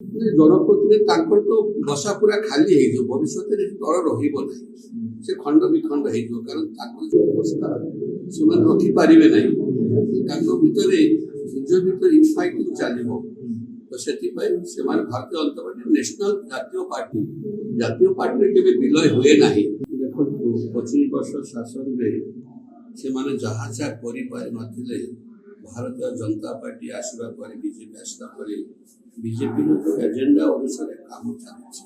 ଜନପ୍ରତିନିଧି ତାଙ୍କର ତ ବସା ପୁରା ଖାଲି ହେଇଯିବ, ଭବିଷ୍ୟତରେ ଦଳ ରହିବ ନାହିଁ, ସେ ଖଣ୍ଡ ବିଖଣ୍ଡ ହେଇଯିବ। କାରଣ ତାଙ୍କର ଯୋଉ ଅବସ୍ଥା ସେମାନେ ରଖିପାରିବେ ନାହିଁ, ତାଙ୍କ ଭିତରେ ନିଜ ଭିତରେ ଇନଫାଇଟିଂ ଚାଲିବ। ତ ସେଥିପାଇଁ ସେମାନେ ଭାରତୀୟ ଜନତା ପାର୍ଟି ନ୍ୟାସନାଲ ଜାତୀୟ ପାର୍ଟିରେ କେବେ ବିଲୟ ହୁଏ ନାହିଁ। ଦେଖନ୍ତୁ 25 ବର୍ଷ ଶାସନରେ ସେମାନେ ଯାହା ଯାହା କରିପାରିନଥିଲେ, ଭାରତୀୟ ଜନତା ପାର୍ଟି ଆସିବା ପରେ, ବିଜେପି ଆସିଲା ପରେ ବିଜେପିର ଯୋଉ ଏଜେଣ୍ଡା ଅନୁସାରେ କାମ ଚାଲିଛି,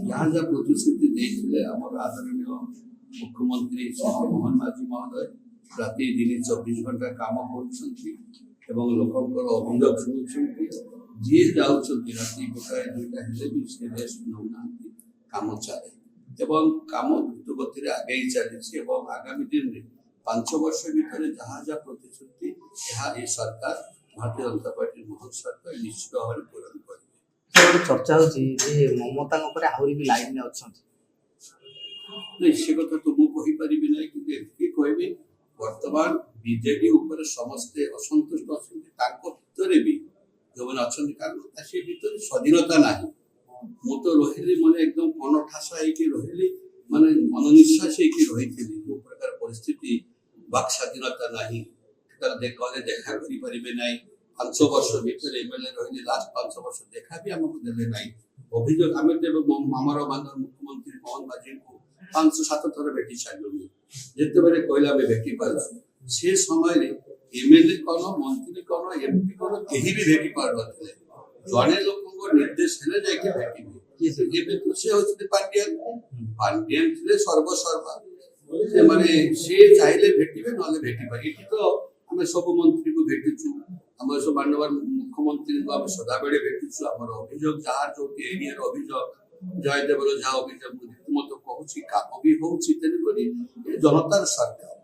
ଯାହା ଯାହା ପ୍ରତିଶ୍ରୁତି ଦେଇଥିଲେ ଆମର ଆଦରଣୀୟ ମୁଖ୍ୟମନ୍ତ୍ରୀ ଶ୍ରୀ ମୋହନ ମାଝୀ ମହୋଦୟ ରାତି ଦିନ 24 ଘଣ୍ଟା କାମ କରୁଛନ୍ତି ଏବଂ ଲୋକଙ୍କର ଅଭିଯୋଗ ଶୁଣୁଛନ୍ତି। ଯିଏ ଯାଉଛନ୍ତି ରାତି 1-2ଟା ହେଲେ ବି ସେ ରେଷ୍ଟ ନେଉନାହାନ୍ତି, କାମ ଚାଲେ ଏବଂ କାମ ଦ୍ରୁତ ଗତିରେ ଆଗେଇ ଚାଲିଛି। ଏବଂ ଆଗାମୀ ଦିନରେ 5 ବର୍ଷ ଭିତରେ ଯାହା ଯାହା ପ୍ରତିଶ୍ରୁତି ଏହା ଏ ସରକାର ଭାରତୀୟ ଜନତା ପାର୍ଟି ମୋହନ ସରକାର ନିଶ୍ଚିତ ଭାବରେ ପୂରଣ କରିବେ। ଚର୍ଚ୍ଚା ହଉଛି ଯେ ମମତାଙ୍କ ଉପରେ ଆହୁରି ବି ଲାଇନରେ ଅଛନ୍ତି। ସେ କଥା ତ ମୁଁ କହିପାରିବି ନାହିଁ, କିନ୍ତୁ ଏତିକି କହିବି ବର୍ତ୍ତମାନ ବିଜେଡି ଉପରେ ସମସ୍ତେ ଅସନ୍ତୁଷ୍ଟ ଅଛନ୍ତି, ତାଙ୍କ ଭିତରେ ବି ଯୋଉମାନେ ଅଛନ୍ତି, କାରଣ ସେ ଭିତରେ ସ୍ୱାଧୀନତା ନାହିଁ। ମୁଁ ତ ରହିଲି ମାନେ ଏକଦମ କଣଠାସା ହେଇକି ରହିଲି, ମାନେ ମନନିଶ୍ୱାସ ହେଇକି ରହିଥିଲି। ଯୋଉ ପ୍ରକାର ପରିସ୍ଥିତି, ବାକ୍ ସ୍ୱାଧୀନତା ନାହିଁ, କଲେ ଦେଖା କରିପାରିବେ ନାହିଁ। 5 ବର୍ଷ ଭିତରେ ଏମଏଲଏ ରହିଲେ, ଲାଷ୍ଟ 5 ବର୍ଷ ଦେଖା ବି ଆମକୁ ଦେଲେ ନାହିଁ। ଅଭିଯୋଗ ଆମେ ଦେବେ ଆମର ମାନର ମୁଖ୍ୟମନ୍ତ୍ରୀ ମୋହନ ମାଝୀଙ୍କୁ 5-7 ଥର ଭେଟି ସାରିଲୁଣି, ଯେତେବେଳେ କହିଲେ ଆମେ ଭେଟି ପାରିଛୁ। ସେ ସମୟରେ ଏମଏଲଏ କଣ, ମନ୍ତ୍ରୀ କଣ, ଏମପି କଣ, କେହି ବି ଭେଟି ପାରୁନଥିଲେ। ଜଣେ ଲୋକଙ୍କ ନିର୍ଦ୍ଦେଶ ହେଲେ ଯାଇକି ଭେଟିବେ। ଏବେ ତ ସେ ହଉଛନ୍ତି ପାଣ୍ଡିଆନ ଥିଲେ ସର୍ବସର୍ବା, ସେମାନେ ସେ ଚାହିଁଲେ ଭେଟିବେ, ନହେଲେ ଭେଟିବେ। ଏଠି ତ ଆମେ ସବୁ ମନ୍ତ୍ରୀକୁ ଭେଟିଛୁ, ଆମର ସବୁ ମାନ୍ୟବର ମୁଖ୍ୟମନ୍ତ୍ରୀଙ୍କୁ ଆମେ ସଦାବେଳେ ଭେଟିଛୁ। ଆମର ଅଭିଯୋଗ ଯାହାର ଯୋଉଠି ଏରିଆର ଅଭିଯୋଗ, ଜୟଦେବର ଯାହା ଅଭିଯୋଗ ମତ କହୁଛି, କାମ ବି ହଉଛି। ତେଣୁକରି ଏ ଜନତାର ସରକାର,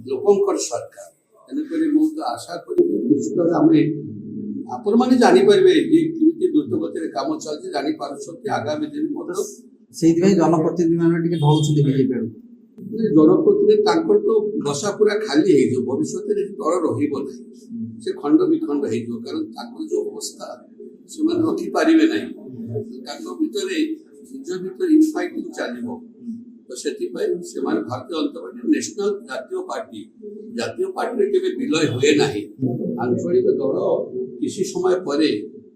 ଲୋକଙ୍କର ସରକାର। ତେଣୁକରି ମୁଁ ତ ଆଶା କରିବି ନିଶ୍ଚିତ ଆମେ ଆପଣମାନେ ଜାଣିପାରିବେ ଯେ କେମିତି ଦ୍ରୁତ ଗତିରେ କାମ ଚାଲିଛି, ଜାଣିପାରୁଛନ୍ତି। ଆଗାମୀ ଦିନ ମଧ୍ୟ ସେଇଥିପାଇଁ ଜନପ୍ରତିନିଧି ମାନେ ଟିକେ ଢଳୁଛନ୍ତି ବିଜେପି ଆଡକୁ। ଜନପ୍ରତିନିଧି ତାଙ୍କର ତ ବସା ପୁରା ଖାଲି ହେଇଯିବ, ଭବିଷ୍ୟତରେ ଦଳ ରହିବ ନାହିଁ, ସେ ଖଣ୍ଡ ବିଖଣ୍ଡ ହେଇଯିବ। କାରଣ ତାଙ୍କର ଯୋଉ ଅବସ୍ଥା ସେମାନେ ରଖିପାରିବେ ନାହିଁ, ତାଙ୍କ ଭିତରେ ନିଜ ଭିତରେ ଇନଫାଇଟିଂ ଚାଲିବ। ତ ସେଥିପାଇଁ ସେମାନେ ଭାରତୀୟ ଜନତା ପାର୍ଟି ନ୍ୟାସନାଲ ଜାତୀୟ ପାର୍ଟିରେ କେବେ ବିଲୟ ହୁଏ ନାହିଁ। ଆଞ୍ଚଳିକ ଦଳ କିଛି ସମୟ ପରେ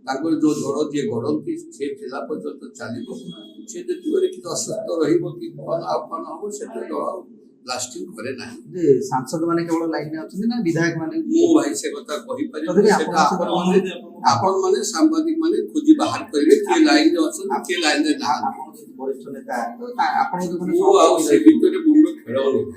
ତାଙ୍କର ଯୋଉ ଦଳ ଯିଏ ଗଢ଼ନ୍ତି ସେ ଥିଲା ପର୍ଯ୍ୟନ୍ତ ଚାଲିବ। ସେ ଯେତେବେଳେ କିଛି ଅସୁସ୍ଥ ରହିବ କି କଣ ଆଉ କଣ ହବ, ସେତେ ଦଳ ଲାଷ୍ଟିଂ କରେ ନାହିଁ। ସାଂସଦ ମାନେ କେବଳ ଲାଇନରେ ଅଛନ୍ତି ନା ବିଧାୟକ ମାନେ? ମୁଁ ଭାଇ ସେ କଥା କହିପାରିବି, ସେଟା ଆପଣ ମାନେ ସାମ୍ବାଦିକ ମାନେ ଖୋଜି ବାହାର କରିବେ କିଏ ଲାଇନରେ ଅଛନ୍ତି, କିଏ ଲାଇନରେ ନାହାନ୍ତି। ବରିଷ୍ଠ ନେତା ଆପଣ ଆଉ ସେ ଭିତରେ ମୁଣ୍ଡ ଖେଳଉନି।